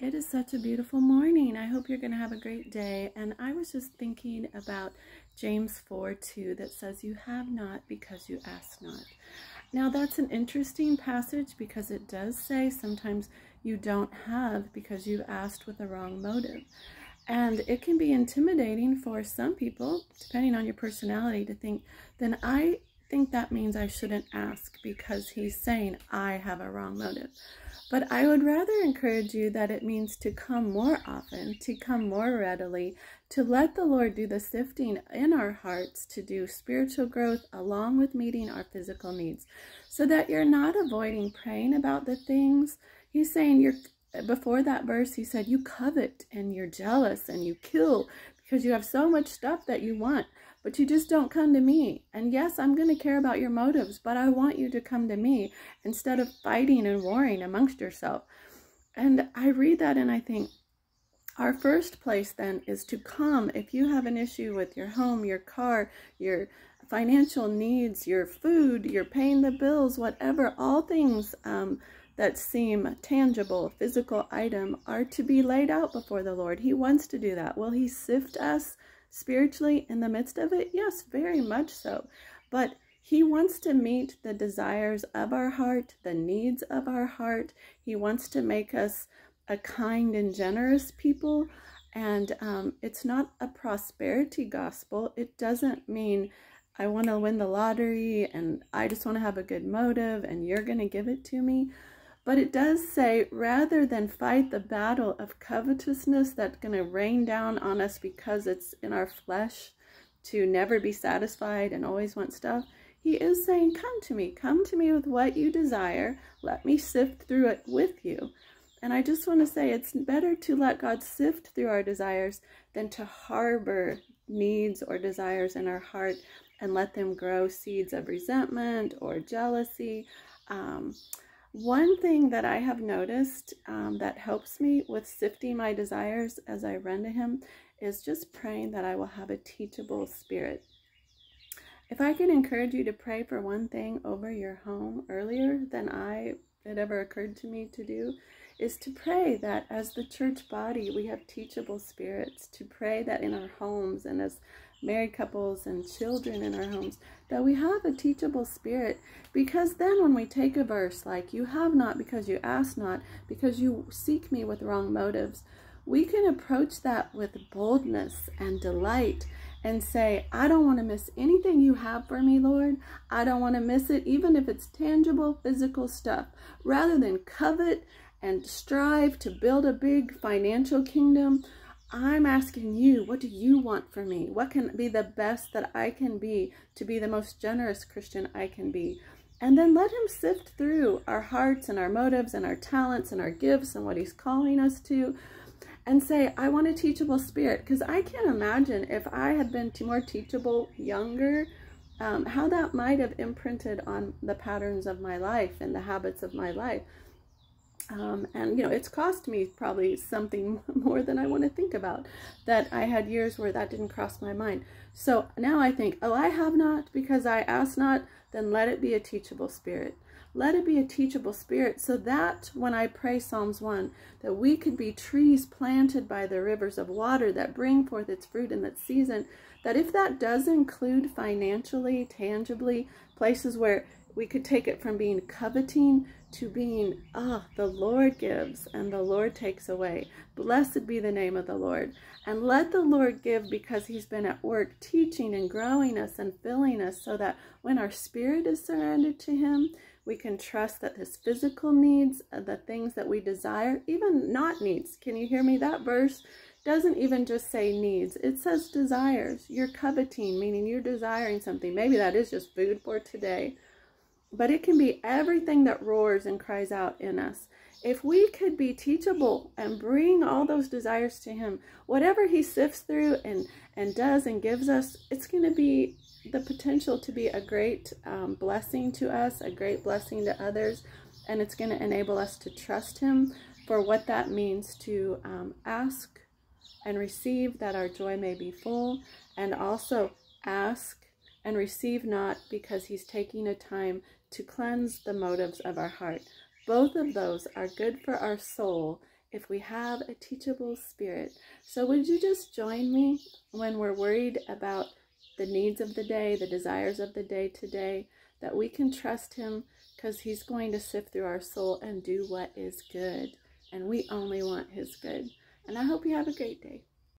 It is such a beautiful morning. I hope you're going to have a great day. And I was just thinking about James 4:2 that says, "You have not because you ask not." Now that's an interesting passage because it does say sometimes you don't have because you asked with the wrong motive. And it can be intimidating for some people, depending on your personality, to think, then I think that means I shouldn't ask because he's saying I have a wrong motive. But I would rather encourage you that it means to come more often, to come more readily, to let the Lord do the sifting in our hearts, to do spiritual growth along with meeting our physical needs, so that you're not avoiding praying about the things. He's saying before that verse, he said, you covet and you're jealous and you kill because you have so much stuff that you want, but you just don't come to me. And yes, I'm going to care about your motives, but I want you to come to me instead of fighting and warring amongst yourself. And I read that and I think our first place then is to come. If you have an issue with your home, your car, your financial needs, your food, you're paying the bills, whatever, all things that seem tangible, physical item are to be laid out before the Lord. He wants to do that. Will he sift us spiritually in the midst of it? Yes, very much so. But he wants to meet the desires of our heart, the needs of our heart. He wants to make us a kind and generous people. And it's not a prosperity gospel. It doesn't mean I want to win the lottery and I just want to have a good motive and you're going to give it to me. But it does say, rather than fight the battle of covetousness that's going to rain down on us because it's in our flesh to never be satisfied and always want stuff, he is saying, come to me with what you desire. Let me sift through it with you. And I just want to say it's better to let God sift through our desires than to harbor needs or desires in our heart and let them grow seeds of resentment or jealousy. One thing that I have noticed that helps me with sifting my desires as I run to him is just praying that I will have a teachable spirit. If I can encourage you to pray for one thing over your home earlier than it ever occurred to me to do, is to pray that as the church body we have teachable spirits, to pray that in our homes and as married couples and children in our homes, that we have a teachable spirit, because then when we take a verse like, you have not because you ask not, because you seek me with wrong motives, we can approach that with boldness and delight and say, I don't want to miss anything you have for me, Lord. I don't want to miss it, even if it's tangible, physical stuff, rather than covet and strive to build a big financial kingdom. I'm asking you, what do you want for me? What can be the best that I can be to be the most generous Christian I can be? And then let him sift through our hearts and our motives and our talents and our gifts and what he's calling us to, and say, I want a teachable spirit. Because I can't imagine if I had been more teachable younger, how that might have imprinted on the patterns of my life and the habits of my life. And it's cost me probably something more than I want to think about, that I had years where that didn't cross my mind. So now I think, oh, I have not because I ask not, then let it be a teachable spirit. Let it be a teachable spirit, so that when I pray Psalms 1, that we could be trees planted by the rivers of water that bring forth its fruit in that season, that if that does include financially, tangibly, places where we could take it from being coveting to being, the Lord gives and the Lord takes away. Blessed be the name of the Lord. And let the Lord give, because he's been at work teaching and growing us and filling us, so that when our spirit is surrendered to him, we can trust that his physical needs, the things that we desire, even not needs. Can you hear me? That verse doesn't even just say needs. It says desires. You're coveting, meaning you're desiring something. Maybe that is just food for today. But it can be everything that roars and cries out in us. If we could be teachable and bring all those desires to him, whatever he sifts through and does and gives us, it's going to be the potential to be a great blessing to us, a great blessing to others. And it's going to enable us to trust him for what that means to ask and receive, that our joy may be full, and also ask and receive not, because he's taking a time to cleanse the motives of our heart. Both of those are good for our soul if we have a teachable spirit. So would you just join me when we're worried about the needs of the day, the desires of the day today, that we can trust him because he's going to sift through our soul and do what is good. And we only want his good. And I hope you have a great day.